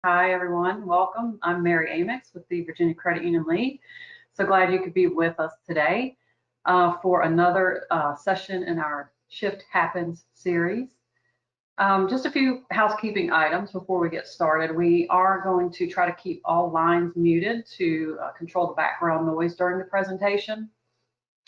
Hi, everyone. Welcome. I'm Mary Amix with the Virginia Credit Union League. So glad you could be with us today for another session in our Shift Happens series. Just a few housekeeping items before we get started. We are going to try to keep all lines muted to control the background noise during the presentation.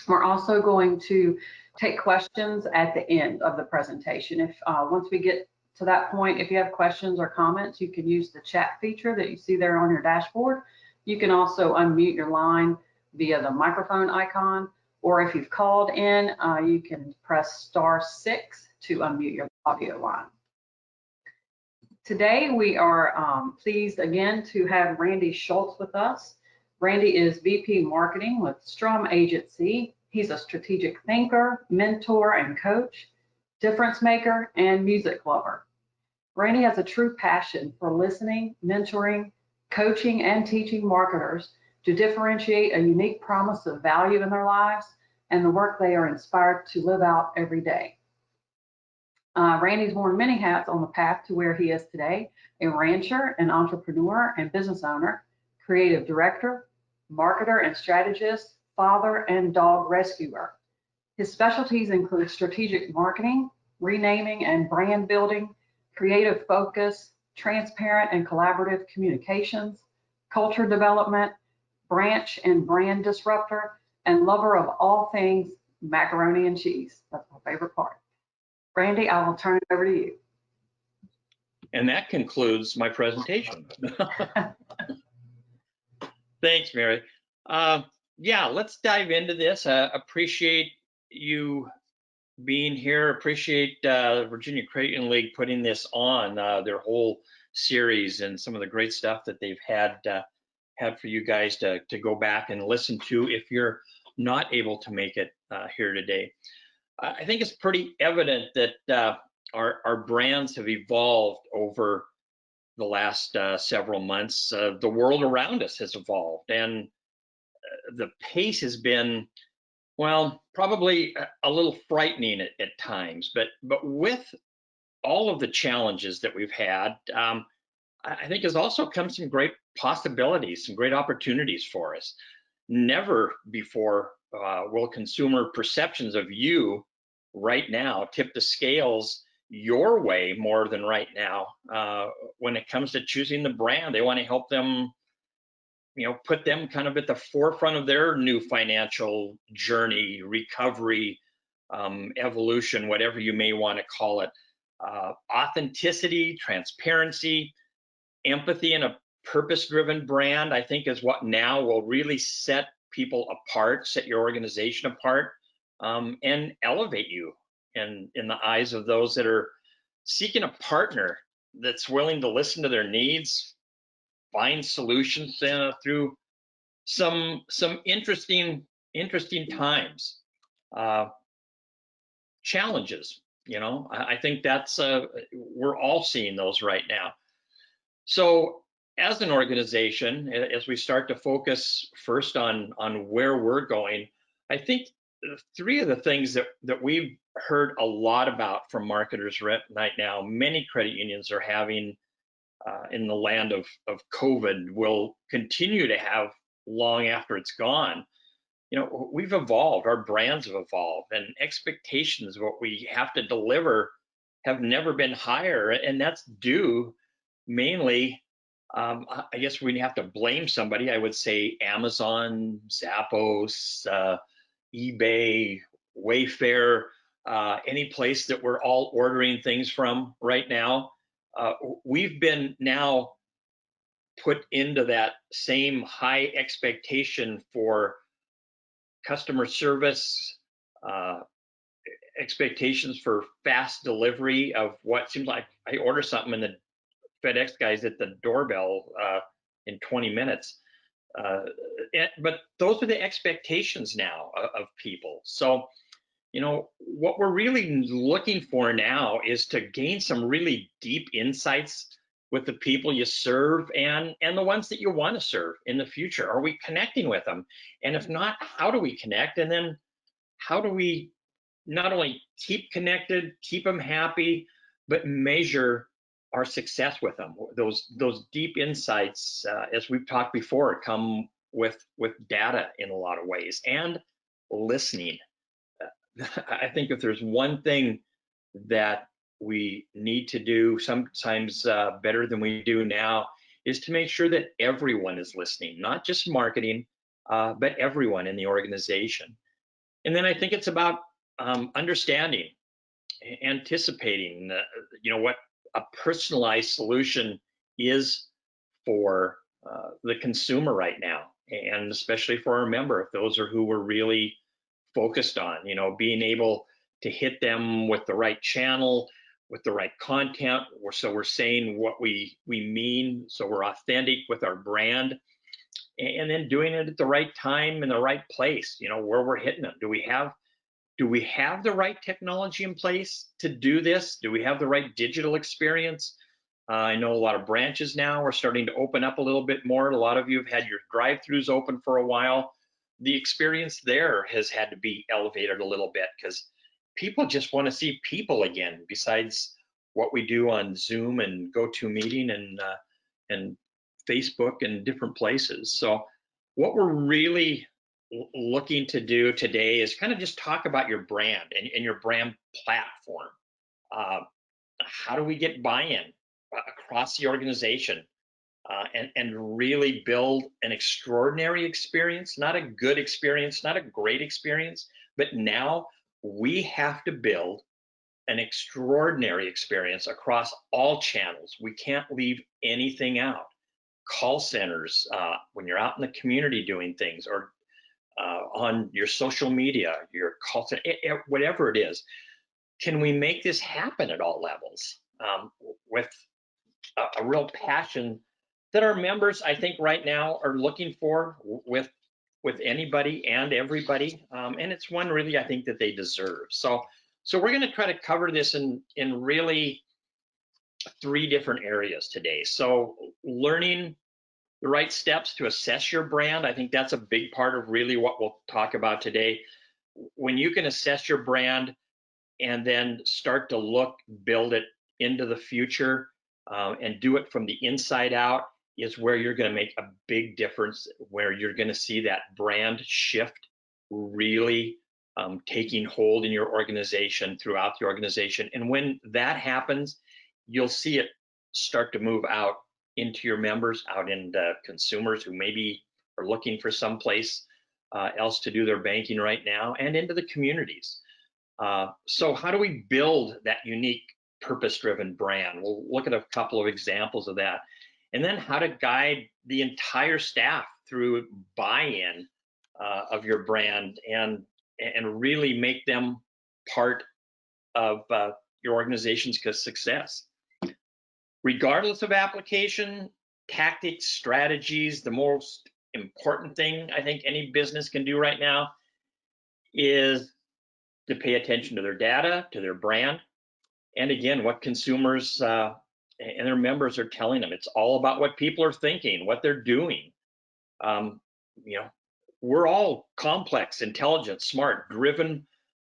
We're also going to take questions at the end of the presentation. If once we get to that point, if you have questions or comments, you can use the chat feature that you see there on your dashboard. You can also unmute your line via the microphone icon, or if you've called in, you can press *6 to unmute your audio line. Today, we are pleased again to have Randy Schultz with us. Randy is VP Marketing with Strum Agency. He's a strategic thinker, mentor, and coach, difference maker, and music lover. Randy has a true passion for listening, mentoring, coaching, and teaching marketers to differentiate a unique promise of value in their lives and the work they are inspired to live out every day. Randy's worn many hats on the path to where he is today: a rancher, an entrepreneur and business owner, creative director, marketer and strategist, father, and dog rescuer. His specialties include strategic marketing, renaming and brand building, creative focus, transparent and collaborative communications, culture development, branch and brand disruptor, and lover of all things macaroni and cheese. That's my favorite part. Randy, I will turn it over to you. And that concludes my presentation. Thanks, Mary. Yeah, let's dive into this. Appreciate you being here. Appreciate Virginia Credit Union League putting this on, their whole series, and some of the great stuff that they've had for you guys to go back and listen to if you're not able to make it here today. I think it's pretty evident that our brands have evolved over the last several months. The world around us has evolved, and the pace has been, well, probably a little frightening at times. But with all of the challenges that we've had, I think has also come some great possibilities, some great opportunities for us. Never before will consumer perceptions of you right now tip the scales your way more than right now. When it comes to choosing the brand, they want to help them, put them kind of at the forefront of their new financial journey, recovery, evolution, whatever you may want to call it. Authenticity, transparency, empathy, and a purpose-driven brand, I think, is what now will really set people apart, set your organization apart, and elevate you in the eyes of those that are seeking a partner that's willing to listen to their needs, find solutions through some interesting times, challenges. I think that's we're all seeing those right now. So as an organization, as we start to focus first on where we're going, I think three of the things that we've heard a lot about from marketers right now, many credit unions are having in the land of COVID, will continue to have long after it's gone. We've evolved, our brands have evolved, and expectations of what we have to deliver have never been higher, and that's due mainly, I guess we have to blame somebody. I would say Amazon, Zappos, eBay, Wayfair, any place that we're all ordering things from right now. We've been now put into that same high expectation for customer service, expectations for fast delivery of what seems like I order something and the FedEx guy's at the doorbell in 20 minutes. But those are the expectations now of people. So, what we're really looking for now is to gain some really deep insights with the people you serve and the ones that you want to serve in the future. Are we connecting with them? And if not, how do we connect? And then how do we not only keep connected, keep them happy, but measure our success with them. Those deep insights, as we've talked before, come with data in a lot of ways, and listening. I think if there's one thing that we need to do sometimes better than we do now, is to make sure that everyone is listening, not just marketing, but everyone in the organization. And then I think it's about understanding, anticipating, what a personalized solution is for the consumer right now, and especially for our member, if those are who we're really focused on, being able to hit them with the right channel, with the right content, so we're saying what we mean, so we're authentic with our brand, and then doing it at the right time in the right place, where we're hitting them. Do we have the right technology in place to do this? Do we have the right digital experience? I know a lot of branches now are starting to open up a little bit more. A lot of you have had your drive-throughs open for a while. The experience there has had to be elevated a little bit, because people just want to see people again, besides what we do on Zoom and GoToMeeting and Facebook and different places. So what we're really looking to do today is kind of just talk about your brand and your brand platform. How do we get buy-in across the organization, and really build an extraordinary experience, not a good experience, not a great experience, but now we have to build an extraordinary experience across all channels. We can't leave anything out. Call centers, when you're out in the community doing things, or on your social media, your call center, whatever it is, can we make this happen at all levels, with a real passion that our members, I think, right now are looking for with anybody and everybody, and it's one really I think that they deserve. So we're going to try to cover this in really 3 different areas today. So learning the right steps to assess your brand, I think that's a big part of really what we'll talk about today. When you can assess your brand and then start to build it into the future, and do it from the inside out, is where you're going to make a big difference, where you're going to see that brand shift really taking hold in your organization, throughout the organization. And when that happens, you'll see it start to move out into your members, out into consumers who maybe are looking for someplace else to do their banking right now, and into the communities. So how do we build that unique purpose-driven brand? We'll look at a couple of examples of that, and then how to guide the entire staff through buy-in of your brand, and really make them part of your organization's success. Regardless of application, tactics, strategies, the most important thing I think any business can do right now is to pay attention to their data, to their brand, and again, what consumers and their members are telling them. It's all about what people are thinking, what they're doing. We're all complex, intelligent, smart, driven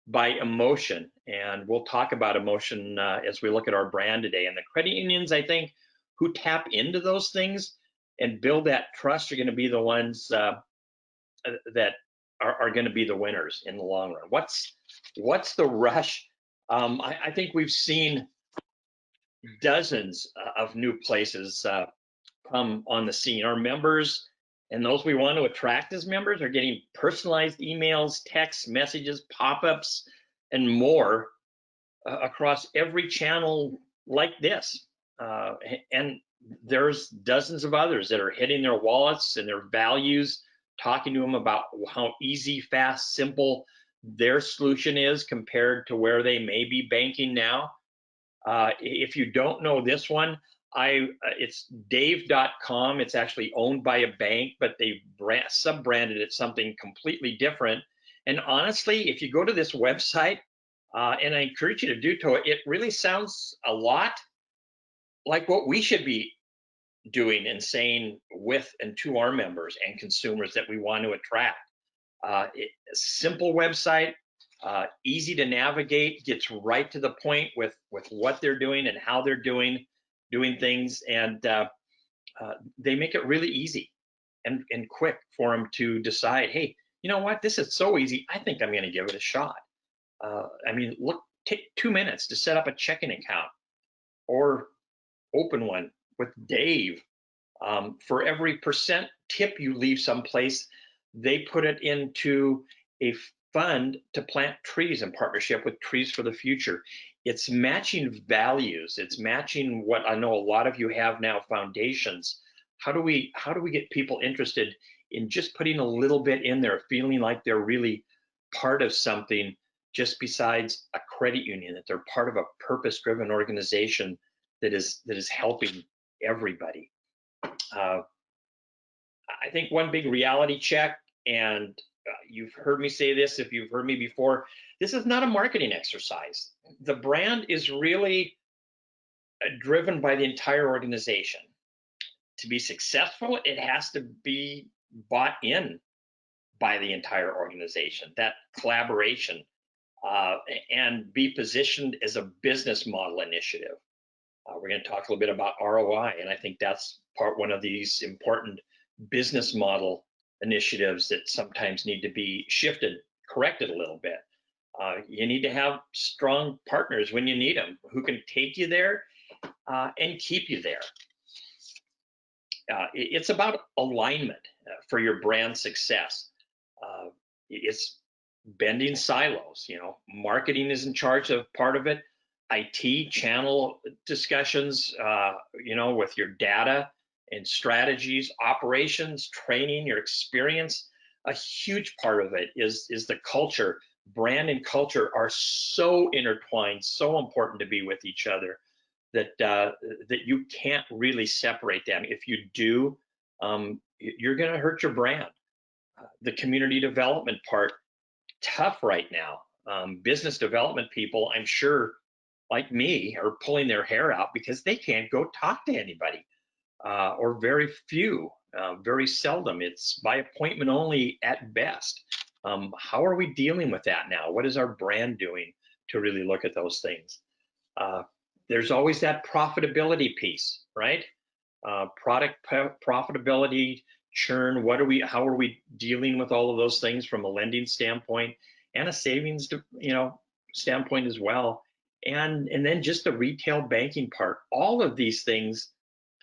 by emotion, and we'll talk about emotion as we look at our brand today. And the credit unions, I think, who tap into those things and build that trust are going to be the ones that are going to be the winners in the long run. What's the rush? I think we've seen dozens of new places come on the scene. Our members and those we want to attract as members are getting personalized emails, texts, messages, pop-ups, and more across every channel like this. And there's dozens of others that are hitting their wallets and their values, talking to them about how easy, fast, simple their solution is compared to where they may be banking now. If you don't know this one, it's Dave.com. It's actually owned by a bank, but they sub-branded it something completely different. And honestly, if you go to this website, and I encourage you to do so, it really sounds a lot like what we should be doing and saying with and to our members and consumers that we want to attract. A simple website, easy to navigate, gets right to the point with what they're doing and how they're doing doing things, and they make it really easy and quick for them to decide, hey, you know what, this is so easy, I think I'm going to give it a shot. I mean, look, take 2 minutes to set up a checking account or open one with Dave. For every percent tip you leave someplace, they put it into a fund to plant trees in partnership with Trees for the Future. It's matching values. It's matching what I know a lot of you have now, foundations. How do we get people interested in just putting a little bit in there, feeling like they're really part of something, just besides a credit union, that they're part of a purpose-driven organization that is helping everybody. I think one big reality check, and you've heard me say this if you've heard me before, this is not a marketing exercise. The brand is really driven by the entire organization. To be successful, it has to be bought in by the entire organization, that collaboration, and be positioned as a business model initiative. We're going to talk a little bit about ROI, and I think that's one of these important business model initiatives that sometimes need to be shifted, corrected a little bit. You need to have strong partners when you need them, who can take you there and keep you there. It's about alignment for your brand success. It's bending silos. You know, marketing is in charge of part of it. IT channel discussions, you know, with your data and strategies, operations, training, your experience. A huge part of it is the culture. Brand and culture are so intertwined, so important to be with each other that that you can't really separate them. If you do, you're going to hurt your brand. The community development part, tough right now. Business development people, I'm sure, like me, are pulling their hair out because they can't go talk to anybody, or very few, very seldom. It's by appointment only at best. How are we dealing with that now? What is our brand doing to really look at those things? There's always that profitability piece, right? Product profitability, churn. How are we dealing with all of those things from a lending standpoint and a savings, standpoint as well? And then just the retail banking part. All of these things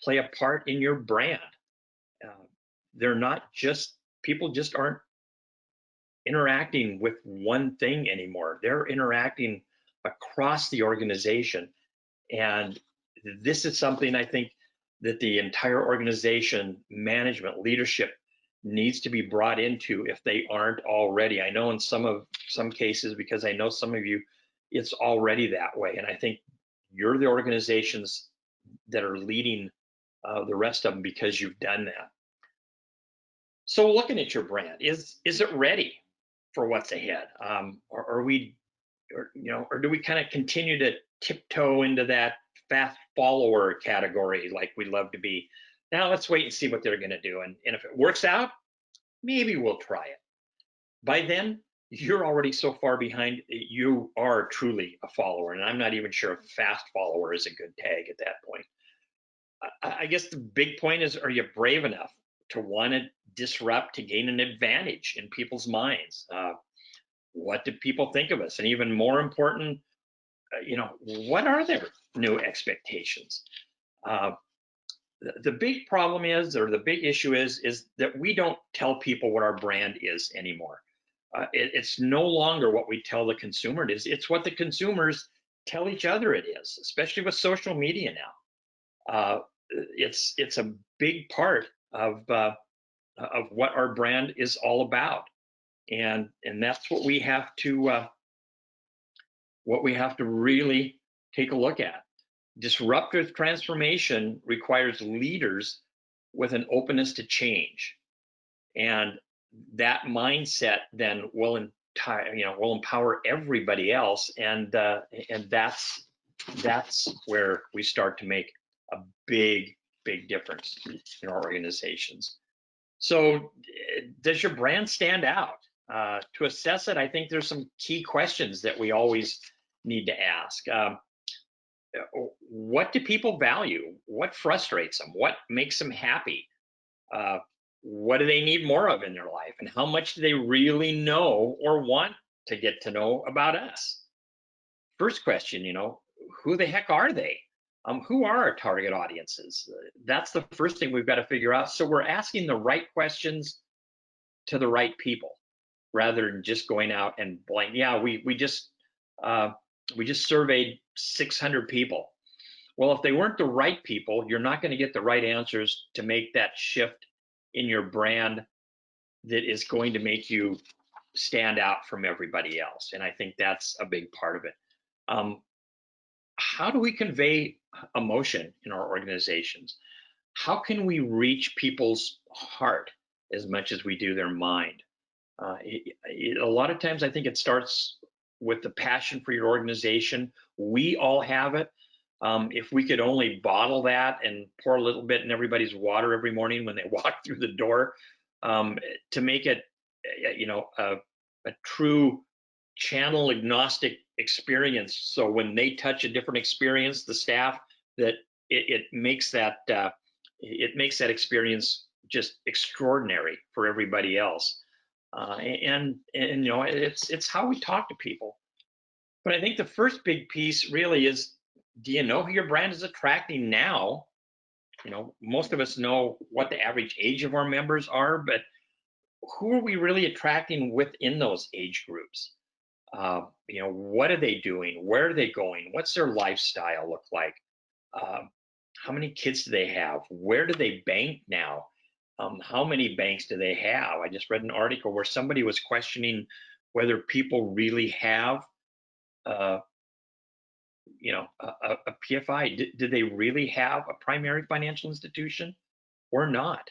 play a part in your brand. They're not just, people just aren't interacting with one thing anymore. They're interacting across the organization. And this is something I think that the entire organization, management, leadership needs to be brought into if they aren't already. I know in some cases, because I know some of you, it's already that way. And I think you're the organizations that are leading the rest of them because you've done that. So looking at your brand, is it ready for what's ahead? Or do we kind of continue to tiptoe into that fast follower category like we love to be? Now let's wait and see what they're going to do. And if it works out, maybe we'll try it. By then, you're already so far behind, you are truly a follower. And I'm not even sure if fast follower is a good tag at that point. I guess the big point is, are you brave enough to want to disrupt, to gain an advantage in people's minds? What do people think of us? And even more important, what are their new expectations? The big problem is, or the big issue is that we don't tell people what our brand is anymore. It's no longer what we tell the consumer it is. It's what the consumers tell each other it is, especially with social media now. It's a big part of what our brand is all about, and that's what we have to really take a look at. Disruptive transformation requires leaders with an openness to change, and that mindset then will empower everybody else, and that's where we start to make a big difference in our organizations. So does your brand stand out? To assess it, I think there's some key questions that we always need to ask. what do people value? What frustrates them? What makes them happy? Uh, what do they need more of in their life? And how much do they really know or want to get to know about us? First question, who the heck are they? Who are our target audiences? That's the first thing we've got to figure out. So we're asking the right questions to the right people rather than just going out and blank. Yeah, we just surveyed 600 people. Well, if they weren't the right people, you're not going to get the right answers to make that shift in your brand that is going to make you stand out from everybody else. And I think that's a big part of it. How do we convey emotion in our organizations? How can we reach people's heart as much as we do their mind? A lot of times I think it starts with the passion for your organization. We all have it. If we could only bottle that and pour a little bit in everybody's water every morning when they walk through the door, to make it, a true channel agnostic experience. So when they touch a different experience, the staff, that it makes that experience just extraordinary for everybody else. And it's how we talk to people. But I think the first big piece really is, do you know who your brand is attracting now? Most of us know what the average age of our members are, but who are we really attracting within those age groups? What are they doing? Where are they going? What's their lifestyle look like? How many kids do they have? Where do they bank now? How many banks do they have? I just read an article where somebody was questioning whether people really have, a PFI. Did they really have a primary financial institution or not?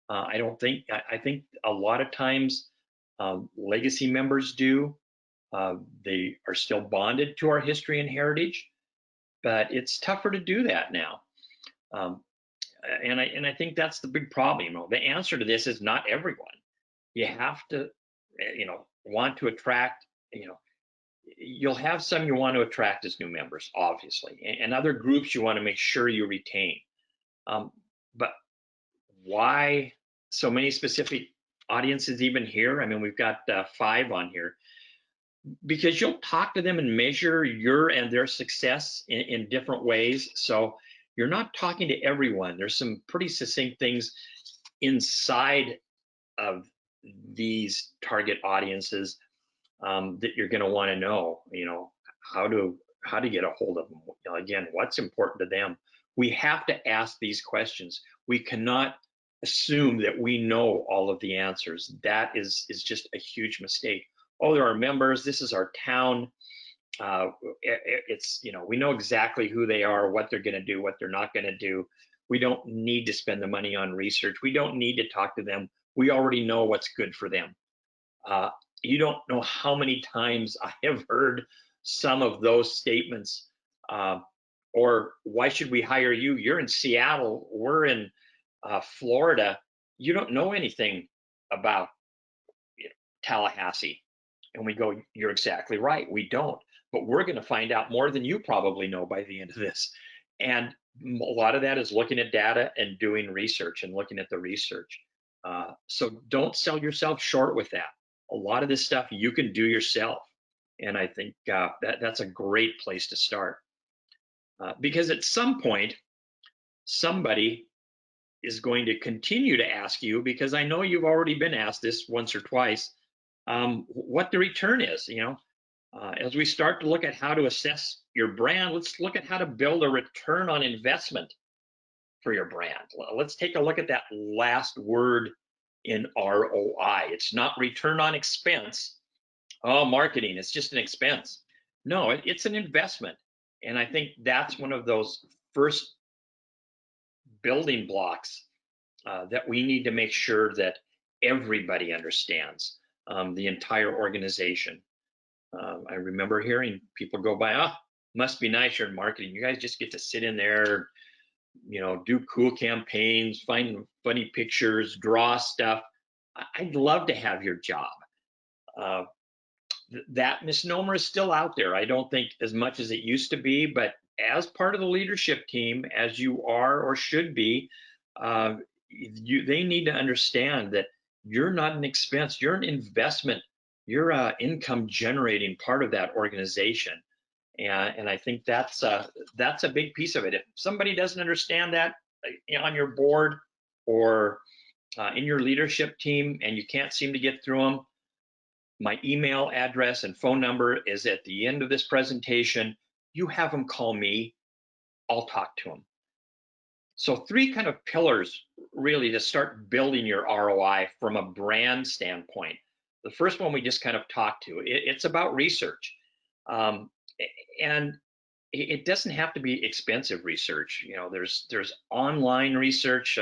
I don't think. I think a lot of times legacy members do. They are still bonded to our history and heritage, but it's tougher to do that now. And I think that's the big problem. The answer to this is not everyone. You have to, want to attract. You'll have some you want to attract as new members, obviously, and other groups you want to make sure you retain. But why so many specific audiences even here? I mean, we've got 5 on here, because you'll talk to them and measure your and their success in different ways. So you're not talking to everyone. There's some pretty succinct things inside of these target audiences that you're going to want to know. How to get a hold of them. Again, what's important to them. We have to ask these questions. We cannot assume that we know all of the answers. That is just a huge mistake. Oh, there are members. This is our town. It's, we know exactly who they are, what they're going to do, what they're not going to do. We don't need to spend the money on research. We don't need to talk to them. We already know what's good for them. You don't know how many times I have heard some of those statements, or why should we hire you? You're in Seattle. We're in Florida. You don't know anything about Tallahassee. And we go, you're exactly right. We don't. But we're going to find out more than you probably know by the end of this. And a lot of that is looking at data and doing research and looking at the research. So don't sell yourself short with that. A lot of this stuff you can do yourself. And I think that's a great place to start. Because at some point, somebody is going to continue to ask you, because I know you've already been asked this once or twice, what the return is. As we start to look at how to assess your brand, let's look at how to build a return on investment for your brand. Let's take a look at that last word in ROI. It's not return on expense. Oh, marketing, it's just an expense. No, it's an investment. And I think that's one of those first building blocks that we need to make sure that everybody understands, the entire organization. I remember hearing people go by, oh, must be nice you're in marketing. You guys just get to sit in there, do cool campaigns, find funny pictures, draw stuff. I'd love to have your job. That misnomer is still out there. I don't think as much as it used to be, but as part of the leadership team, as you are or should be, they need to understand that you're not an expense, you're an investment, you're a income generating part of that organization. And I think that's a big piece of it. If somebody doesn't understand that on your board or in your leadership team and you can't seem to get through them, my email address and phone number is at the end of this presentation. You have them call me, I'll talk to them. So 3 kind of pillars really to start building your ROI from a brand standpoint. The first one we just kind of talked to, it's about research. And it doesn't have to be expensive research. You know, there's online research.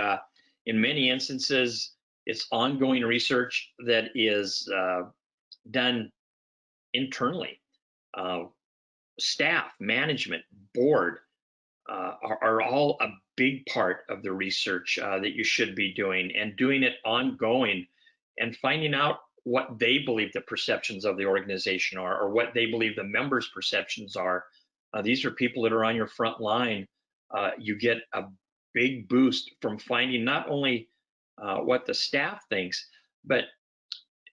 In many instances, it's ongoing research that is done internally. Staff, management, board are all a big part of the research that you should be doing, and doing it ongoing and finding out what they believe the perceptions of the organization are, or what they believe the members' perceptions are. These are people that are on your front line. You get a big boost from finding not only what the staff thinks, but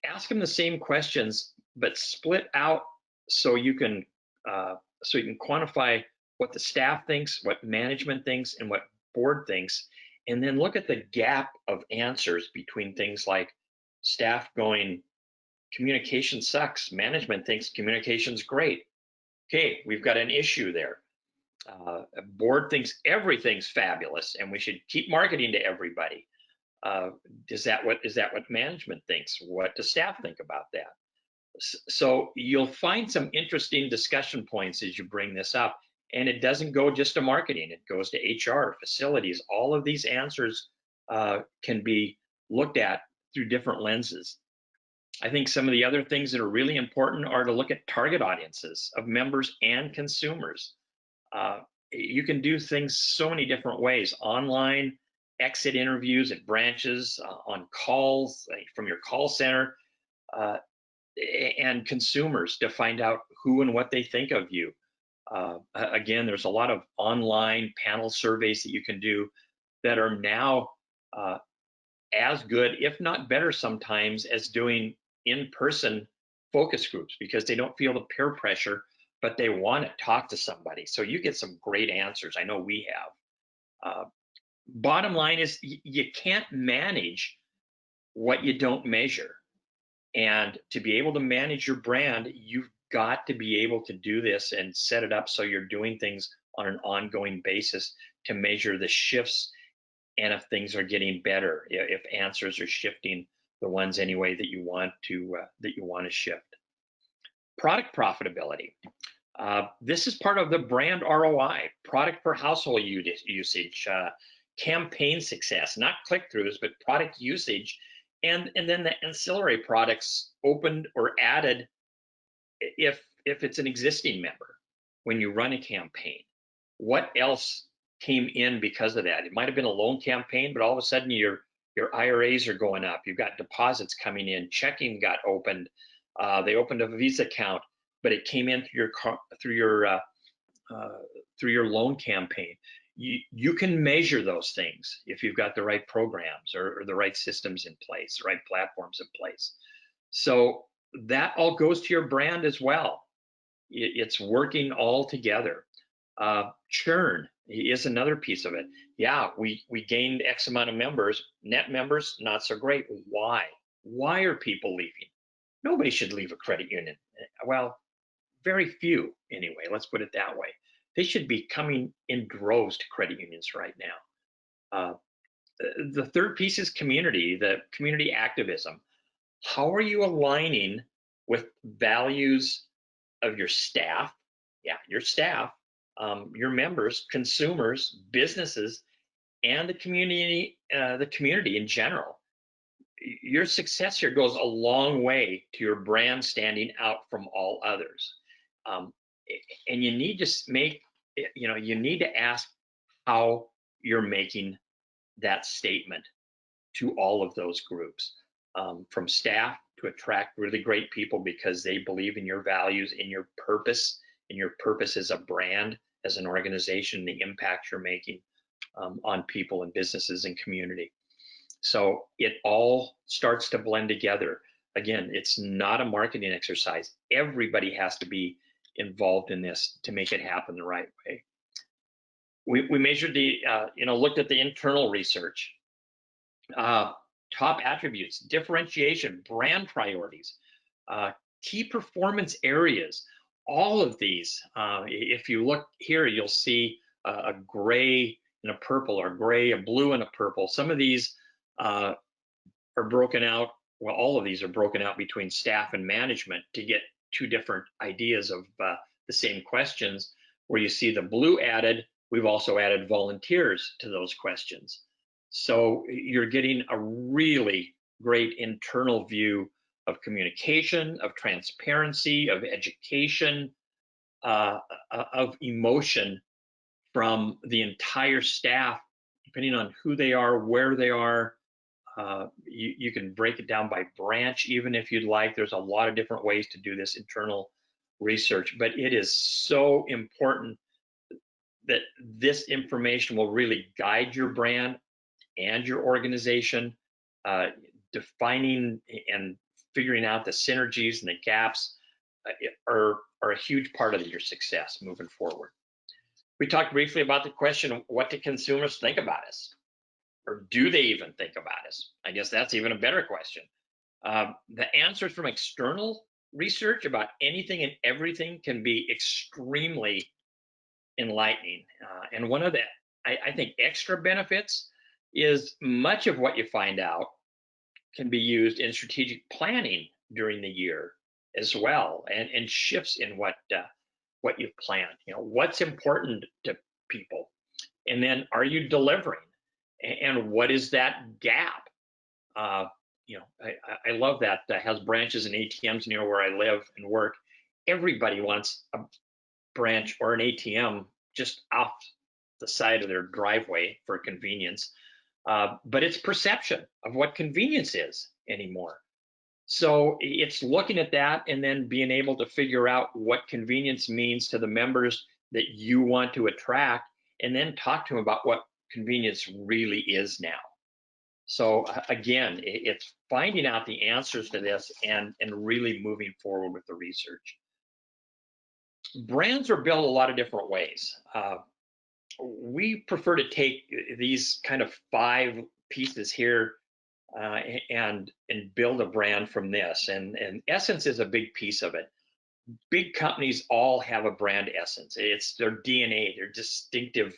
ask them the same questions, but split out so you can quantify what the staff thinks, what management thinks, and what board thinks, and then look at the gap of answers between things like staff going, communication sucks, management thinks communication's great. Okay, we've got an issue there. Board thinks everything's fabulous and we should keep marketing to everybody. Is that what management thinks? What does staff think about that? So you'll find some interesting discussion points as you bring this up. And it doesn't go just to marketing, it goes to HR, facilities. All of these answers can be looked at through different lenses. I think some of the other things that are really important are to look at target audiences of members and consumers. You can do things so many different ways: online, exit interviews at branches, on calls from your call center, and consumers to find out who and what they think of you. Again, there's a lot of online panel surveys that you can do that are now as good, if not better sometimes, as doing in-person focus groups, because they don't feel the peer pressure, but they want to talk to somebody. So you get some great answers. I know we have. Bottom line is you can't manage what you don't measure. And to be able to manage your brand, you've got to be able to do this and set it up so you're doing things on an ongoing basis to measure the shifts, and if things are getting better, if answers are shifting, the ones anyway that you want to shift. Product profitability. This is part of the brand ROI, product per household usage, campaign success, not click-throughs, but product usage, and then the ancillary products opened or added if it's an existing member when you run a campaign. What else came in because of that? It might have been a loan campaign, but all of a sudden your IRAs are going up. You've got deposits coming in. Checking got opened. They opened a Visa account, but it came in through your loan campaign. You can measure those things if you've got the right programs or the right systems in place, the right platforms in place. So that all goes to your brand as well. It's working all together. Churn is another piece of it. Yeah, we gained X amount of members, net members, not so great. Why? Why are people leaving? Nobody should leave a credit union. Well, very few anyway, let's put it that way. They should be coming in droves to credit unions right now. The third piece is community, the community activism. How are you aligning with values of your staff? Yeah, your staff, your members, consumers, businesses, and the community in general. Your success here goes a long way to your brand standing out from all others. And you need to you need to ask how you're making that statement to all of those groups, from staff to attract really great people because they believe in your values, in your purpose as a brand, as an organization, the impact you're making on people and businesses and community. So it all starts to blend together. Again, it's not a marketing exercise. Everybody has to be involved in this to make it happen the right way. We measured the, looked at the internal research, top attributes, differentiation, brand priorities, key performance areas. All of these, if you look here, you'll see a gray and a purple, or gray, a blue, and a purple. Some of these are broken out. Well, all of these are broken out between staff and management to get two different ideas of the same questions. Where you see the blue added, we've also added volunteers to those questions. So you're getting a really great internal view of communication, of transparency, of education, of emotion from the entire staff, depending on who they are, where they are. You can break it down by branch even if you'd like. There's a lot of different ways to do this internal research, but it is so important that this information will really guide your brand and your organization, defining and figuring out the synergies and the gaps are a huge part of your success moving forward. We talked briefly about the question, what do consumers think about us? Or do they even think about us? I guess that's even a better question. The answers from external research about anything and everything can be extremely enlightening. And one of the, I think, extra benefits is much of what you find out can be used in strategic planning during the year as well, and shifts in what you've planned. What's important to people, and then are you delivering, and what is that gap? I love that has branches and ATMs near where I live and work. Everybody wants a branch or an ATM just off the side of their driveway for convenience, but it's perception of what convenience is anymore. So it's looking at that and then being able to figure out what convenience means to the members that you want to attract, and then talk to them about what convenience really is now. So again, it's finding out the answers to this and really moving forward with the research. Brands are built a lot of different ways. We prefer to take these kind of 5 pieces here and build a brand from this, and essence is a big piece of it. Big companies all have a brand essence. It's their DNA, their distinctive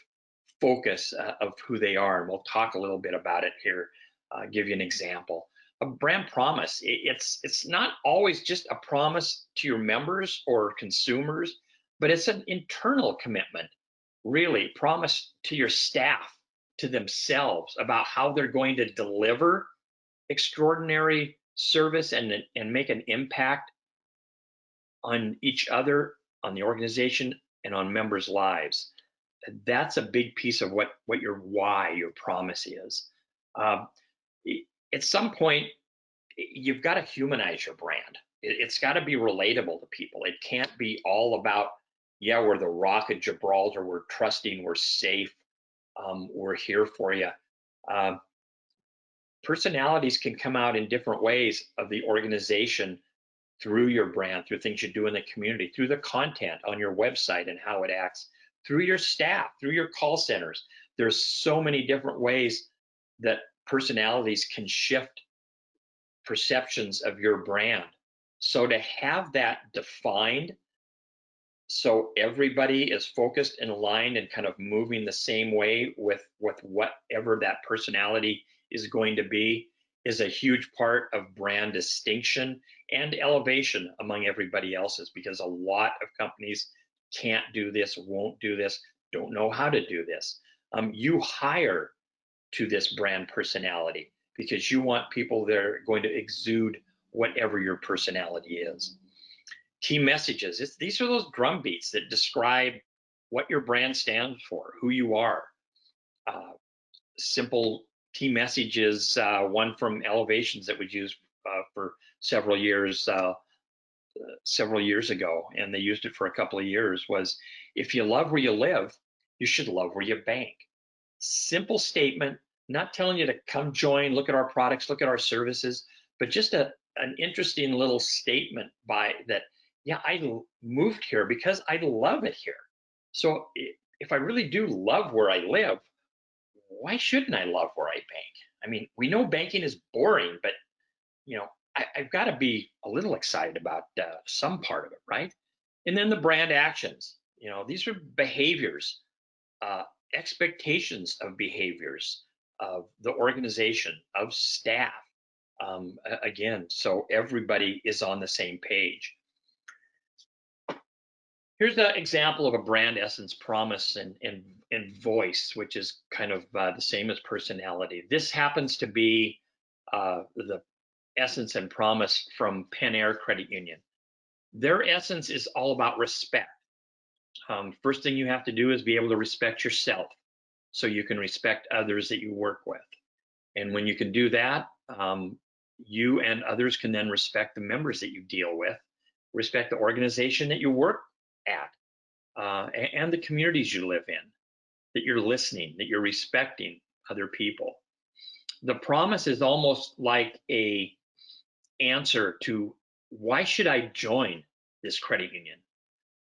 focus of who they are, and we'll talk a little bit about it here. Give you an example. A brand promise, it's not always just a promise to your members or consumers, but it's an internal commitment, really, promise to your staff, to themselves, about how they're going to deliver extraordinary service and make an impact on each other, on the organization, and on members' lives. That's a big piece of what your why, your promise is. At some point, you've got to humanize your brand. It's got to be relatable to people. It can't be all about, yeah, we're the Rock of Gibraltar, we're trusting, we're safe, we're here for you. Personalities can come out in different ways of the organization through your brand, through things you do in the community, through the content on your website and how it acts, through your staff, through your call centers. There's so many different ways that personalities can shift perceptions of your brand. So to have that defined, so everybody is focused and aligned and kind of moving the same way with whatever that personality is going to be, is a huge part of brand distinction and elevation among everybody else's, because a lot of companies can't do this, won't do this, don't know how to do this. You hire to this brand personality because you want people that are going to exude whatever your personality is. Key messages, these are those drum beats that describe what your brand stands for, who you are. Simple key messages, one from Elevations that we used for several years, several years ago, and they used it for a couple of years, was if you love where you live, you should love where you bank. Simple statement, not telling you to come join, look at our products, look at our services, but just an interesting little statement by that, yeah, I moved here because I love it here. So if I really do love where I live, why shouldn't I love where I bank? I mean, we know banking is boring, but I've got to be a little excited about some part of it, right? And then the brand actions. These are behaviors, uh, expectations of behaviors of the organization, of staff. Again, so everybody is on the same page. Here's an example of a brand essence, promise, and voice, which is kind of the same as personality. This happens to be the essence and promise from Pen Air Credit Union. Their essence is all about respect. First thing you have to do is be able to respect yourself so you can respect others that you work with. And when you can do that, you and others can then respect the members that you deal with, respect the organization that you work at, and the communities you live in, that you're listening, that you're respecting other people. The promise is almost like a answer to why should I join this credit union?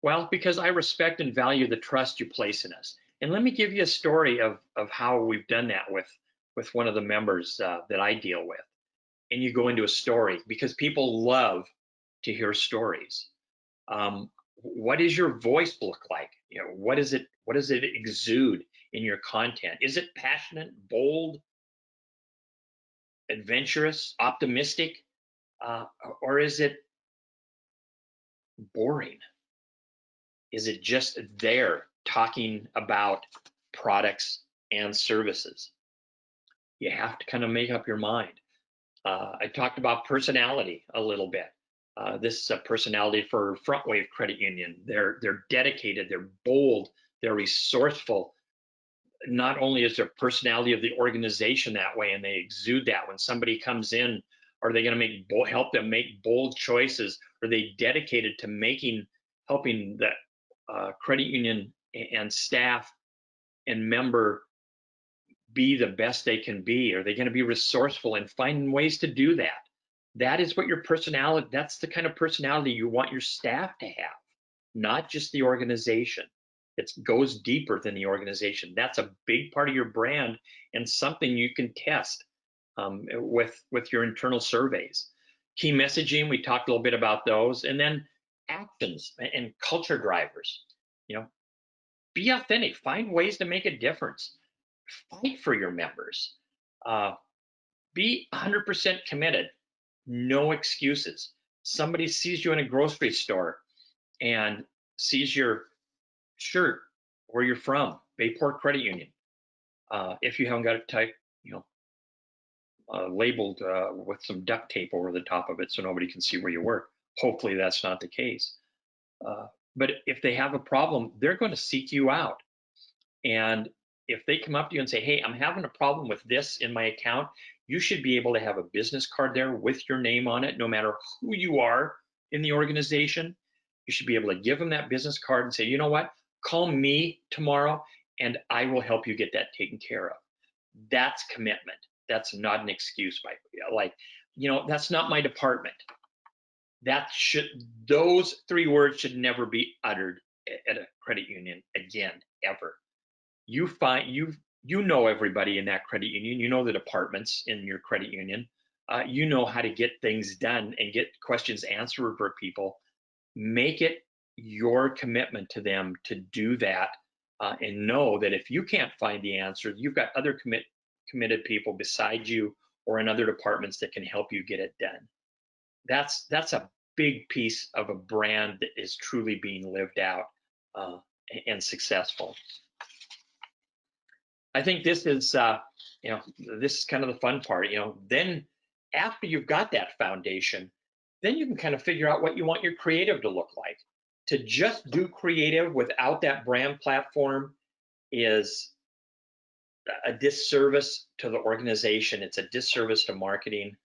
Well, because I respect and value the trust you place in us. And let me give you a story of how we've done that with one of the members that I deal with. And you go into a story because people love to hear stories. What does your voice look like? What does it exude in your content? Is it passionate, bold, adventurous, optimistic, or is it boring? Is it just there talking about products and services? You have to kind of make up your mind. I talked about personality a little bit. This is a personality for Front Wave Credit Union. They're dedicated, they're bold, they're resourceful. Not only is their personality of the organization that way, and they exude that when somebody comes in, are they going to help them make bold choices? Are they dedicated to helping the credit union and staff and member be the best they can be? Are they going to be resourceful and finding ways to do that? That is what your personality, that's the kind of personality you want your staff to have, not just the organization. It goes deeper than the organization. That's a big part of your brand and something you can test with your internal surveys. Key messaging, we talked a little bit about those. And then actions and culture drivers. Be authentic, find ways to make a difference, fight for your members, be 100% committed, no excuses. Somebody sees you in a grocery store and sees your shirt, where you're from, Bayport Credit Union. If you haven't got it typed, labeled with some duct tape over the top of it so nobody can see where you work. Hopefully that's not the case. But if they have a problem, they're going to seek you out. And if they come up to you and say, hey, I'm having a problem with this in my account, you should be able to have a business card there with your name on it, no matter who you are in the organization. You should be able to give them that business card and say, you know what, call me tomorrow and I will help you get that taken care of. That's commitment. That's not an excuse. That's not my department. Those three words should never be uttered at a credit union again, ever. You know everybody in that credit union. You know the departments in your credit union. You know how to get things done and get questions answered for people. Make it your commitment to them to do that, and know that if you can't find the answer, you've got other committed people beside you or in other departments that can help you get it done. That's a big piece of a brand that is truly being lived out and successful. I think this is this is kind of the fun part. Then after you've got that foundation, then you can kind of figure out what you want your creative to look like. To just do creative without that brand platform is a disservice to the organization. It's a disservice to marketing,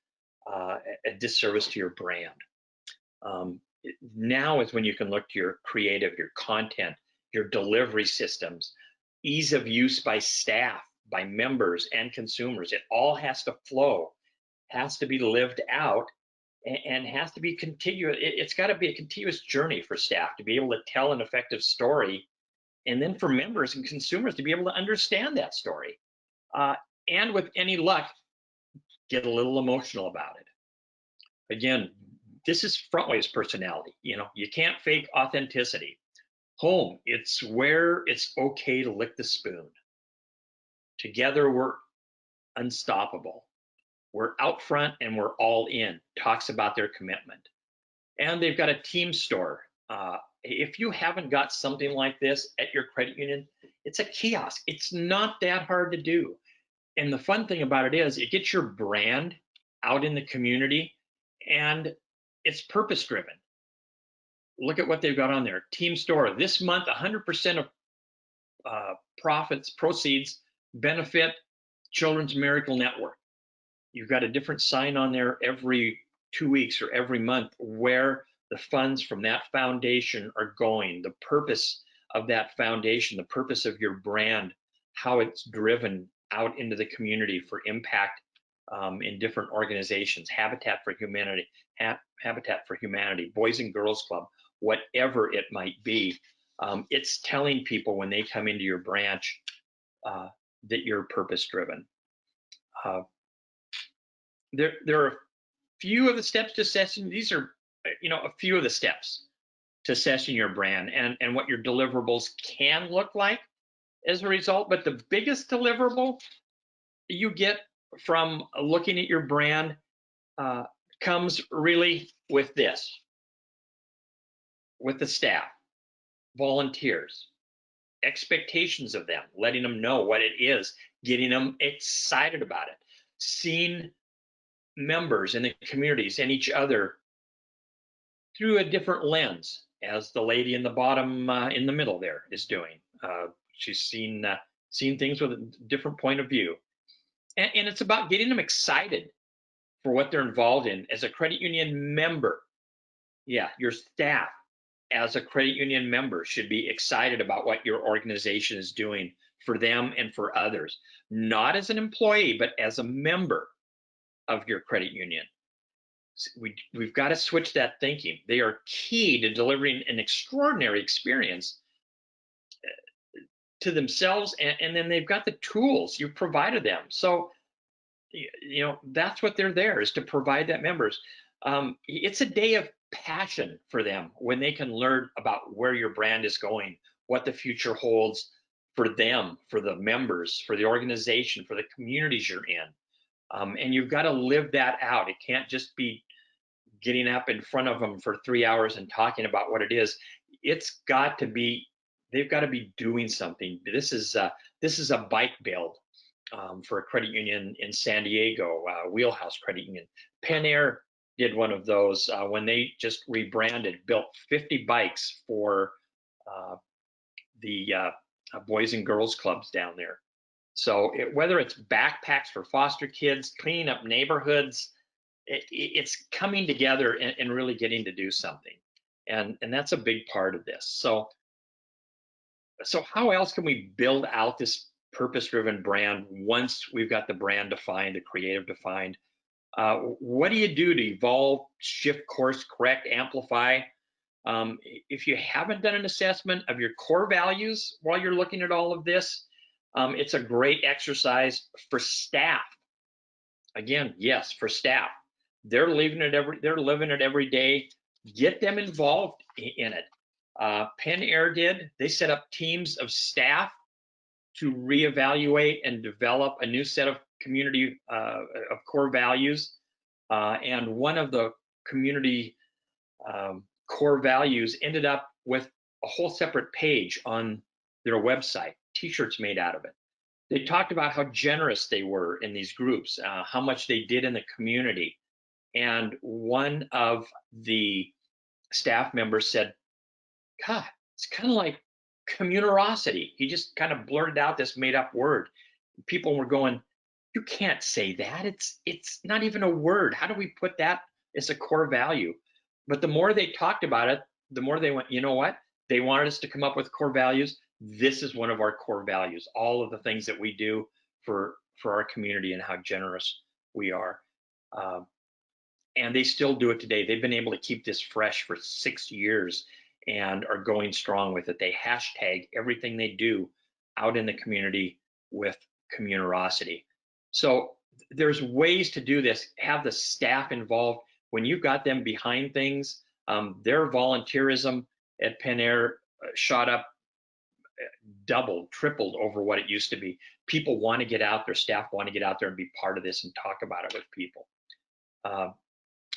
a disservice to your brand. Now is when you can look to your creative, your content, your delivery systems, ease of use by staff, by members and consumers. It all has to flow, has to be lived out, and has to be continuous. It's got to be a continuous journey for staff to be able to tell an effective story, and then for members and consumers to be able to understand that story. And with any luck, get a little emotional about it. Again, this is Frontwave's personality. You can't fake authenticity. Home, it's where it's okay to lick the spoon. Together, we're unstoppable. We're out front and we're all in. Talks about their commitment. And they've got a team store. If you haven't got something like this at your credit union, it's a kiosk. It's not that hard to do. And the fun thing about it is it gets your brand out in the community, and it's purpose driven. Look at what they've got on there. Team store. This month, 100% of proceeds benefit Children's Miracle Network. You've got a different sign on there every 2 weeks or every month where the funds from that foundation are going, the purpose of that foundation, the purpose of your brand, how it's driven out into the community for impact in different organizations, Habitat for Humanity, Boys and Girls Club, whatever it might be. It's telling people when they come into your branch that you're purpose driven. There are a few of the steps to session. These are, a few of the steps to session your brand and what your deliverables can look like as a result. But the biggest deliverable you get from looking at your brand comes really with this, with the staff, volunteers, expectations of them, letting them know what it is, getting them excited about it, seeing members in the communities and each other through a different lens, as the lady in the bottom in the middle there is doing. She's seen things with a different point of view. And it's about getting them excited for what they're involved in as a credit union member. Yeah, your staff as a credit union member should be excited about what your organization is doing for them and for others, not as an employee, but as a member of your credit union. We've got to switch that thinking. They are key to delivering an extraordinary experience to themselves, and then they've got the tools you provided them. So, that's what they're there, is to provide that members. It's a day of passion for them when they can learn about where your brand is going, what the future holds for them, for the members, for the organization, for the communities you're in. And you've got to live that out. It can't just be getting up in front of them for 3 hours and talking about what it is. It's got to be, they've got to be doing something. This is a bike build for a credit union in San Diego, Wheelhouse Credit Union. Penn Air did one of those when they just rebranded, built 50 bikes for the Boys and Girls Clubs down there. So whether it's backpacks for foster kids, cleaning up neighborhoods, it's coming together and really getting to do something. And that's a big part of this. So how else can we build out this purpose-driven brand once we've got the brand defined, the creative defined? What do you do to evolve, shift course, correct, amplify? If you haven't done an assessment of your core values while you're looking at all of this, it's a great exercise for staff. Again, yes, for staff. They're living it every day. Get them involved in it. Penn Air did. They set up teams of staff to reevaluate and develop a new set of community of core values. And one of the community core values ended up with a whole separate page on their website, t-shirts made out of it. They talked about how generous they were in these groups, how much they did in the community. And one of the staff members said, God, it's kind of like communerosity. He just kind of blurted out this made up word. People were going, you can't say that. It's not even a word. How do we put that as a core value? But the more they talked about it, the more they went, you know what? They wanted us to come up with core values. This is one of our core values. All of the things that we do for our community and how generous we are. Um, and they still do it today. They've been able to keep this fresh for 6 years and are going strong with it. They hashtag everything they do out in the community with Communerosity. So there's ways to do this. Have the staff involved. When you've got them behind things, their volunteerism at Penn Air shot up, doubled, tripled over what it used to be. People want to get out there, staff want to get out there and be part of this and talk about it with people. I'm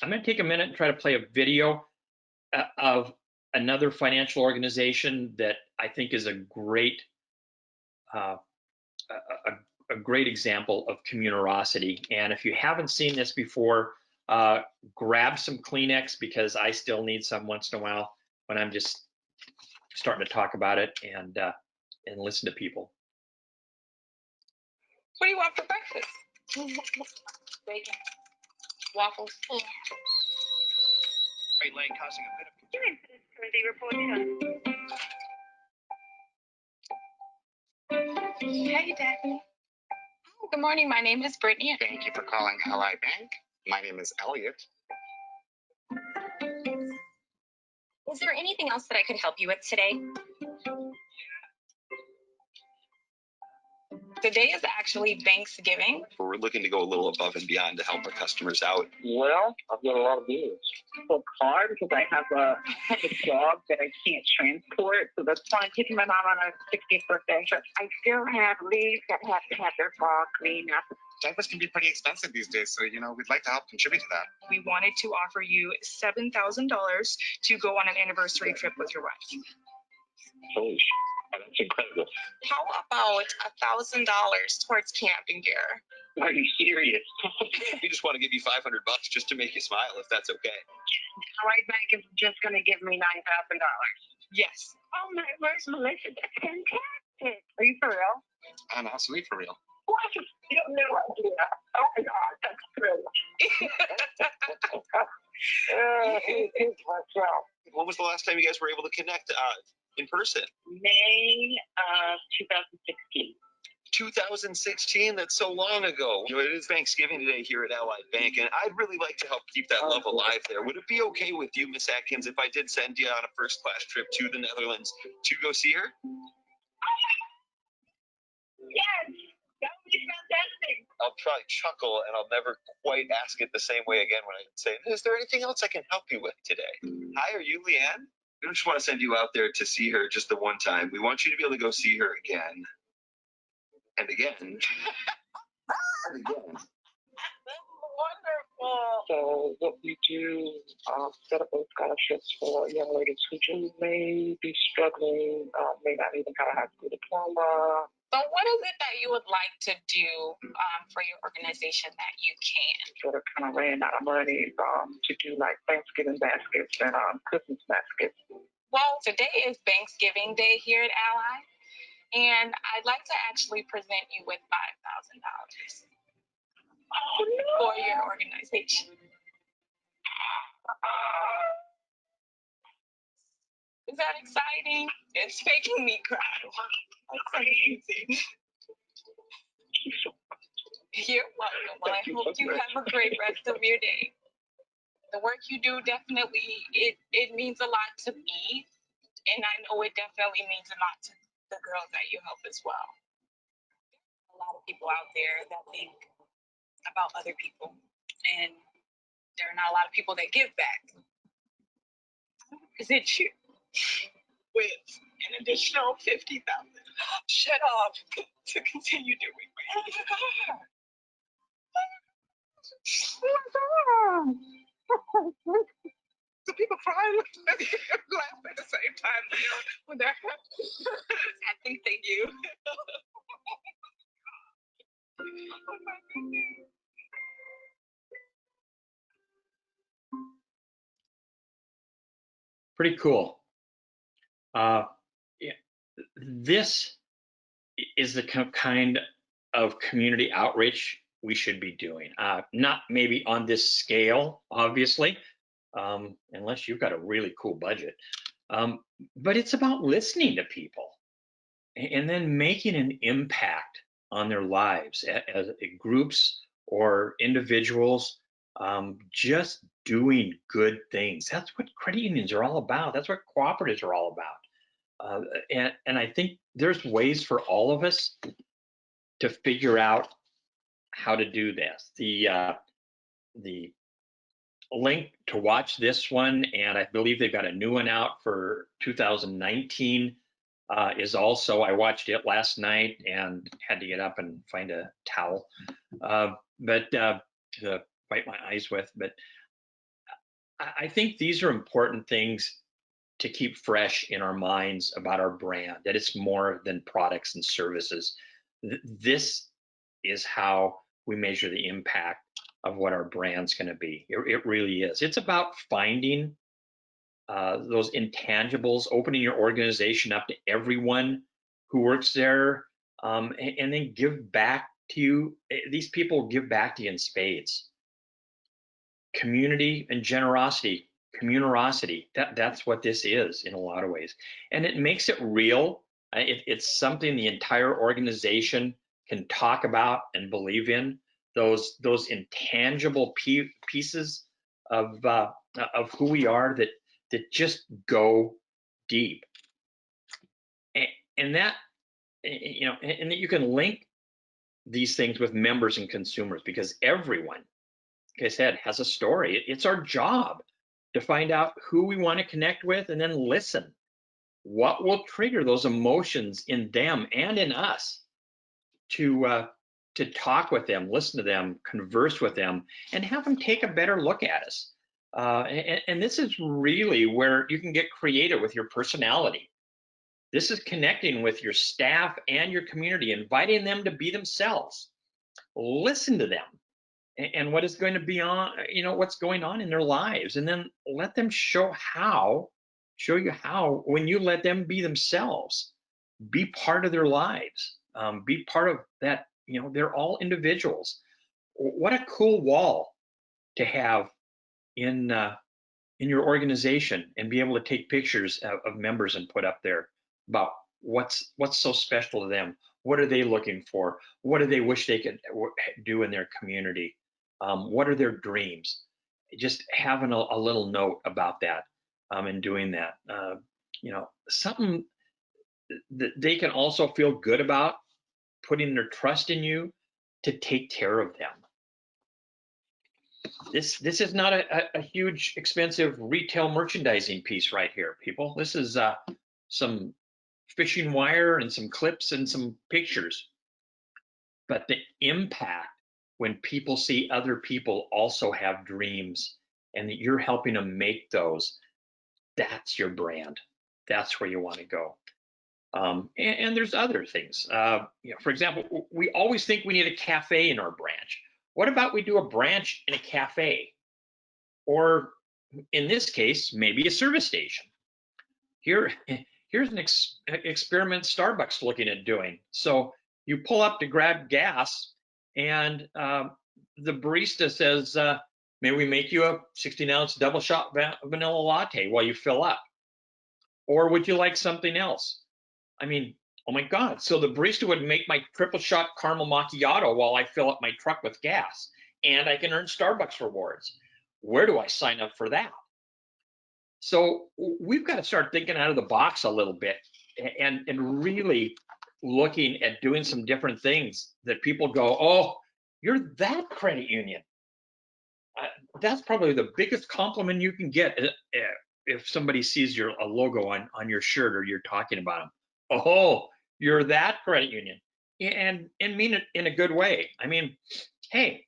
going to take a minute and try to play a video of another financial organization that I think is a great great example of Communerosity. And if you haven't seen this before, grab some Kleenex, because I still need some once in a while when I'm just starting to talk about it and listen to people. What do you want for breakfast? Bacon. Waffles. Yeah. Great Lane causing a bit of concern. Hey, Daphne. Oh, good morning. My name is Brittany. Thank you for calling Ally Bank. My name is Elliot. Is there anything else that I could help you with today? Today is actually Thanksgiving. We're looking to go a little above and beyond to help our customers out. Well, I've got a lot of bills. Work hard because I have a dog that I can't transport, so that's why I'm taking my mom on her 60th birthday. I still have leaves that have to have their fall cleaned up. Diapers can be pretty expensive these days, so we'd like to help contribute to that. We wanted to offer you $7,000 to go on an anniversary trip with your wife. Holy shit, that's incredible. How about $1,000 towards camping gear? Are you serious? We just want to give you $500 just to make you smile, if that's okay. Ally Bank is just going to give me $9,000. Yes. Oh my gosh, Melissa, that's fantastic. Are you for real? I'm absolutely for real. What? You have no idea. Oh my God, that's true. It's myself. When was the last time you guys were able to connect in person? May of 2016. 2016, that's so long ago. It is Thanksgiving today here at Ally Bank, and I'd really like to help keep that love alive there. Would it be okay with you, Miss Atkins, if I did send you on a first-class trip to the Netherlands to go see her? Yes, that would be fantastic. I'll probably chuckle, and I'll never quite ask it the same way again when I say, is there anything else I can help you with today? Hi, are you Leanne? We don't just want to send you out there to see her just the one time. We want you to be able to go see her again. And again. And again. Wonderful. So what we do, set up those scholarships for young ladies who may be struggling, may not even have a high school diploma. So what is it that you would like to do for your organization that you can? Sort of kind of ran out of money to do like Thanksgiving baskets and Christmas baskets. Well, today is Thanksgiving Day here at Ally, and I'd like to actually present you with $5,000 for your organization. Is that exciting? It's making me cry. That's amazing. You're welcome. Well, I hope you have a great rest of your day. The work you do definitely, it means a lot to me, and I know it definitely means a lot to the girls that you help as well. A lot of people out there that think about other people, and there are not a lot of people that give back. Present you with an additional $50,000. Shut up to continue doing what the people crying laugh at the same time when they're happy. I think they do. Oh my goodness. Pretty cool. Yeah, this is the kind of community outreach we should be doing. Not maybe on this scale, obviously, unless you've got a really cool budget. But it's about listening to people and then making an impact on their lives as groups or individuals, just doing good things. That's what credit unions are all about. That's what cooperatives are all about. And I think there's ways for all of us to figure out how to do this. The link to watch this one, and I believe they've got a new one out for 2019, is also, I watched it last night and had to get up and find a towel, but to wipe my eyes with. But I think these are important things to keep fresh in our minds about our brand, that it's more than products and services. This is how we measure the impact of what our brand's going to be. It really is. It's about finding those intangibles, opening your organization up to everyone who works there, and then give back to you. These people give back to you in spades. Community and generosity, communerosity, that's what this is in a lot of ways. And it makes it real. It's something the entire organization can talk about and believe in. Those intangible pieces of who we are that just go deep, and that, you know, and that you can link these things with members and consumers, because everyone, like I said, has a story. It's our job to find out who we want to connect with and then listen. What will trigger those emotions in them and in us to talk with them, listen to them, converse with them, and have them take a better look at us. And this is really where you can get creative with your personality. This is connecting with your staff and your community, inviting them to be themselves. Listen to them and what is going to be on, you know, what's going on in their lives, and then let them show you how, when you let them be themselves, be part of their lives, be part of that. You know, they're all individuals. What a cool wall to have in your organization, and be able to take pictures of members and put up there about what's so special to them. What are they looking for? What do they wish they could do in their community? What are their dreams? Just having a little note about that, and doing that, you know, something that they can also feel good about, putting their trust in you to take care of them. This is not a huge, expensive retail merchandising piece right here, people. This is some fishing wire and some clips and some pictures. But the impact when people see other people also have dreams and that you're helping them make those, that's your brand. That's where you want to go. And there's other things. You know, for example, we always think we need a cafe in our branch. What about we do a branch in a cafe? Or in this case, maybe a service station. Here's an experiment Starbucks looking at doing. So you pull up to grab gas, and the barista says, may we make you a 16-ounce double shot vanilla latte while you fill up? Or would you like something else? I mean, oh my God. So the barista would make my triple shot caramel macchiato while I fill up my truck with gas, and I can earn Starbucks rewards. Where do I sign up for that? So we've got to start thinking out of the box a little bit, and really looking at doing some different things that people go, oh, you're that credit union. That's probably the biggest compliment you can get if somebody sees a logo on your shirt, or you're talking about them. Oh, you're that credit union, and mean it in a good way. I mean, hey,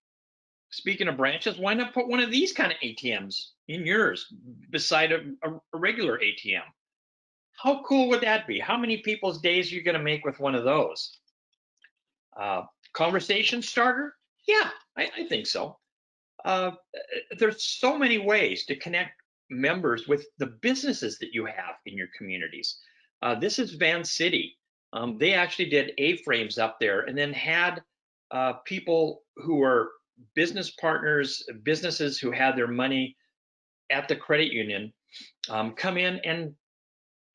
speaking of branches, why not put one of these kind of ATMs in yours beside a regular ATM? How cool would that be? How many people's days are you going to make with one of those? Conversation starter? Yeah, I think so. There's so many ways to connect members with the businesses that you have in your communities. This is Van City. They actually did A-frames up there, and then had people who are business partners, businesses who had their money at the credit union come in and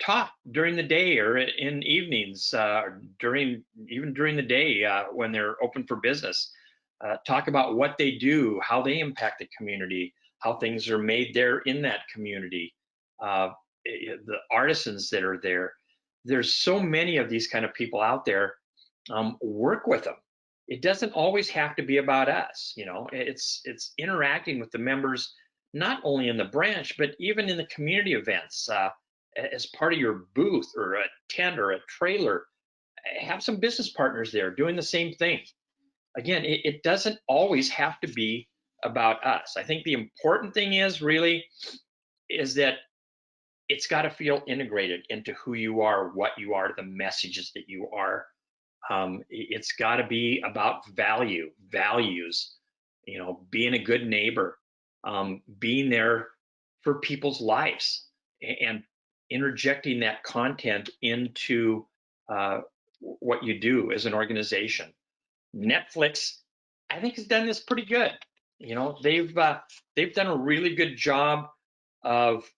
talk during the day or in evenings, even during the day when they're open for business. Talk about what they do, how they impact the community, how things are made there in that community, the artisans that are there. There's so many of these kind of people out there. Work with them. It doesn't always have to be about us. It's interacting with the members, not only in the branch, but even in the community events. As part of your booth or a tent or a trailer, have some business partners there doing the same thing. Again, it doesn't always have to be about us. I think the important thing is that it's got to feel integrated into who you are, what you are, the messages that you are. It's got to be about values, being a good neighbor, being there for people's lives, and interjecting that content into what you do as an organization. Netflix, I think, has done this pretty good. They've done a really good job of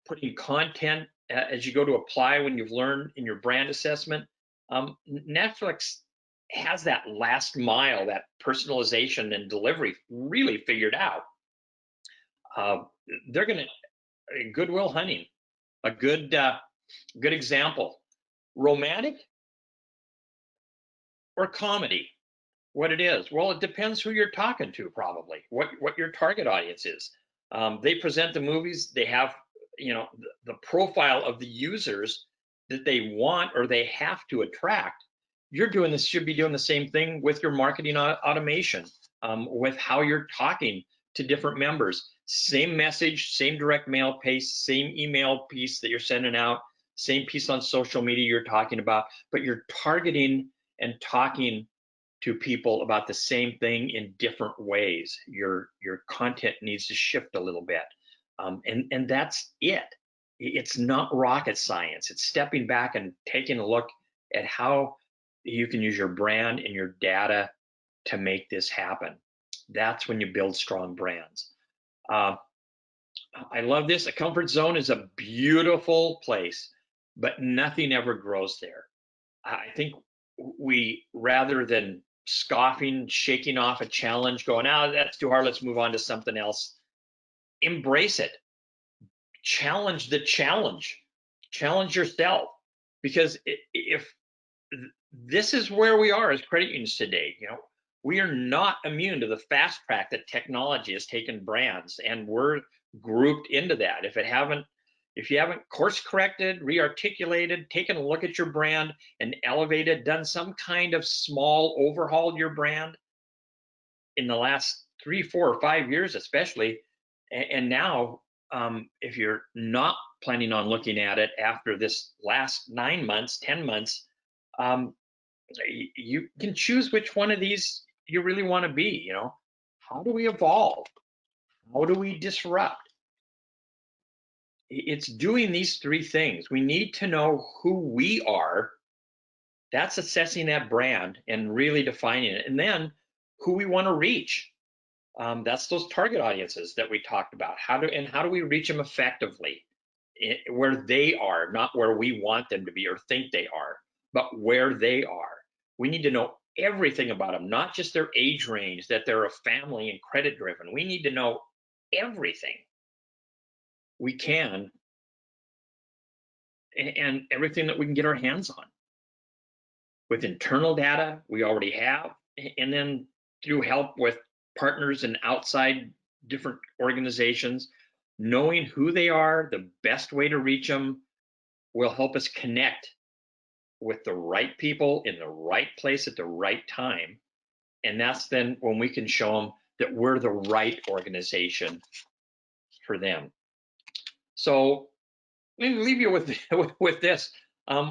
putting content as you go to apply when you've learned in your brand assessment. Netflix has that last mile, that personalization and delivery really figured out. They're going to Goodwill Hunting, a good example. Romantic or comedy? What it is? Well, it depends who you're talking to, probably what your target audience is. They present the movies. They have the profile of the users that they want or they have to attract. Should be doing the same thing with your marketing automation, with how you're talking to different members. Same message, same direct mail piece, same email piece that you're sending out, same piece on social media you're talking about, but you're targeting and talking to people about the same thing in different ways. Your content needs to shift a little bit, and that's it. It's not rocket science. It's stepping back and taking a look at how you can use your brand and your data to make this happen. That's when you build strong brands. I love this. A comfort zone is a beautiful place, but nothing ever grows there. I think we, rather than scoffing, shaking off a challenge, going, that's too hard, let's move on to something else, embrace it. Challenge the challenge. Challenge yourself. Because if this is where we are as credit unions today, we are not immune to the fast track that technology has taken brands, and we're grouped into that. If you haven't course corrected, re-articulated, taken a look at your brand and elevated, done some kind of small overhaul to your brand in the last 3, 4, or 5 years, especially, and now if you're not planning on looking at it after this last 9 months, 10 months, you can choose which one of these you really want to be. How do we evolve? How do we disrupt? It's doing these 3 things. We need to know who we are. That's assessing that brand and really defining it. And then who we want to reach. That's those target audiences that we talked about. How do we reach them effectively? Where they are, not where we want them to be or think they are, but where they are. We need to know everything about them, not just their age range, that they're a family and credit driven. We need to know everything we can and everything that we can get our hands on. With internal data we already have, and then through help with partners and outside different organizations, knowing who they are, the best way to reach them will help us connect with the right people in the right place at the right time. And that's then when we can show them that we're the right organization for them. So let me leave you with this.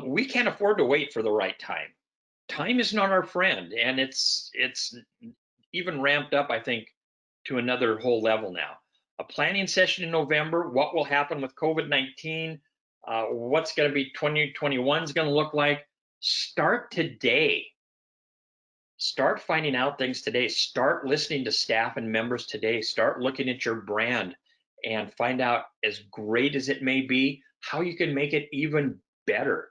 We can't afford to wait for the right time. Time is not our friend, and it's even ramped up, I think, to another whole level now. A planning session in November, what will happen with COVID-19, what's going to be 2021 is going to look like. Start today. Start finding out things today. Start listening to staff and members today. Start looking at your brand and find out, as great as it may be, how you can make it even better.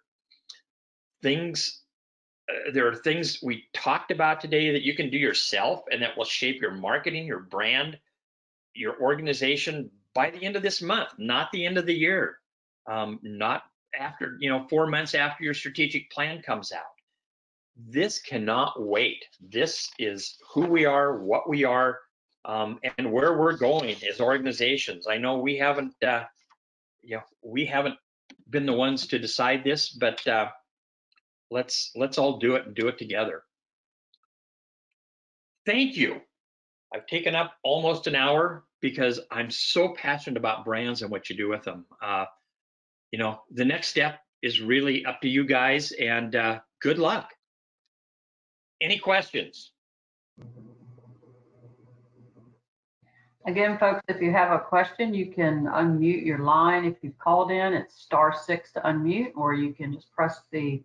There are things we talked about today that you can do yourself and that will shape your marketing, your brand, your organization by the end of this month, not the end of the year, not after, 4 months after your strategic plan comes out. This cannot wait. This is who we are, what we are, and where we're going as organizations. I know we haven't been the ones to decide this, but let's all do it and do it together. Thank you. I've taken up almost an hour because I'm so passionate about brands and what you do with them. The next step is really up to you guys, and good luck. Any questions? Again, folks, if you have a question, you can unmute your line. If you've called in, it's *6 to unmute, or you can just press the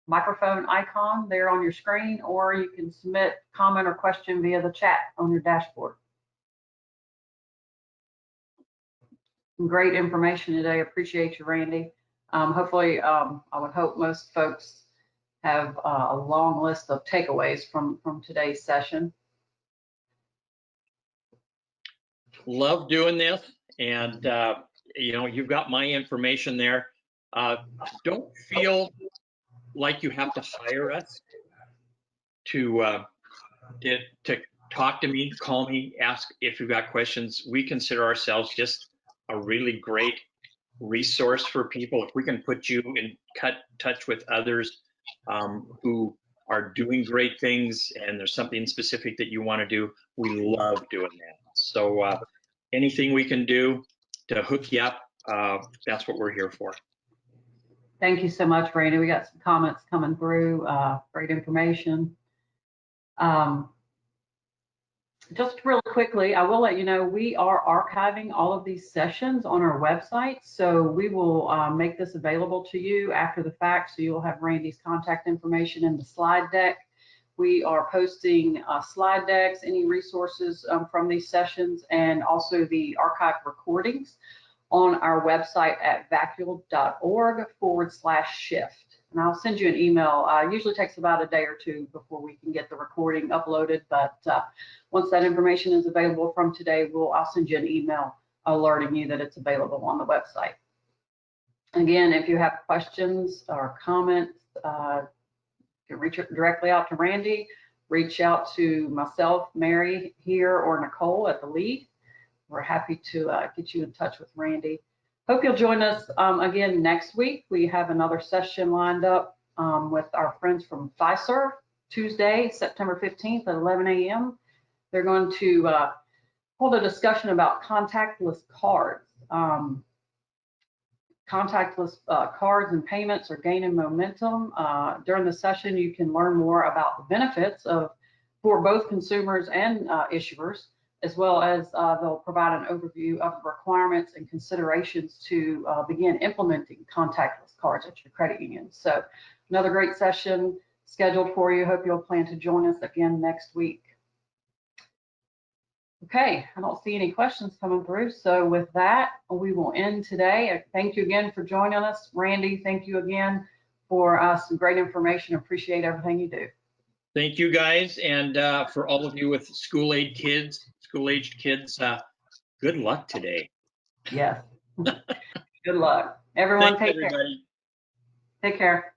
microphone icon there on your screen, or you can submit comment or question via the chat on your dashboard. Great information today. Appreciate you, Randy. Hopefully, I would hope most folks have a long list of takeaways from today's session. Love doing this, and you've got my information there. Don't feel like you have to hire us to talk to me, call me, ask if you've got questions. We consider ourselves just a really great resource for people. If we can put you in touch with others who are doing great things, and there's something specific that you want to do, we love doing that. So anything we can do to hook you up, that's what we're here for. Thank you so much, Randy. We got some comments coming through. Great information. Just real quickly, I will let you know we are archiving all of these sessions on our website. So we will make this available to you after the fact. So you'll have Randy's contact information in the slide deck. We are posting slide decks, any resources from these sessions, and also the archived recordings on our website at vacule.org/shift. And I'll send you an email. Usually takes about a day or two before we can get the recording uploaded, but once that information is available from today, I'll send you an email alerting you that it's available on the website. Again, if you have questions or comments, you can reach directly out to Randy, reach out to myself, Mary here, or Nicole at the lead. We're happy to get you in touch with Randy. Hope you'll join us again next week. We have another session lined up with our friends from Fiserv, Tuesday, September 15th at 11 a.m. They're going to hold a discussion about contactless cards. Contactless cards and payments are gaining momentum. During the session, you can learn more about the benefits for both consumers and issuers, as well as they'll provide an overview of the requirements and considerations to begin implementing contactless cards at your credit union. So another great session scheduled for you. Hope you'll plan to join us again next week. Okay, I don't see any questions coming through. So with that, we will end today. Thank you again for joining us. Randy, thank you again for some great information. Appreciate everything you do. Thank you, guys. And for all of you with school-aged kids, good luck today. Yes. Good luck. Everyone, Thanks, take care. everybody. Take care.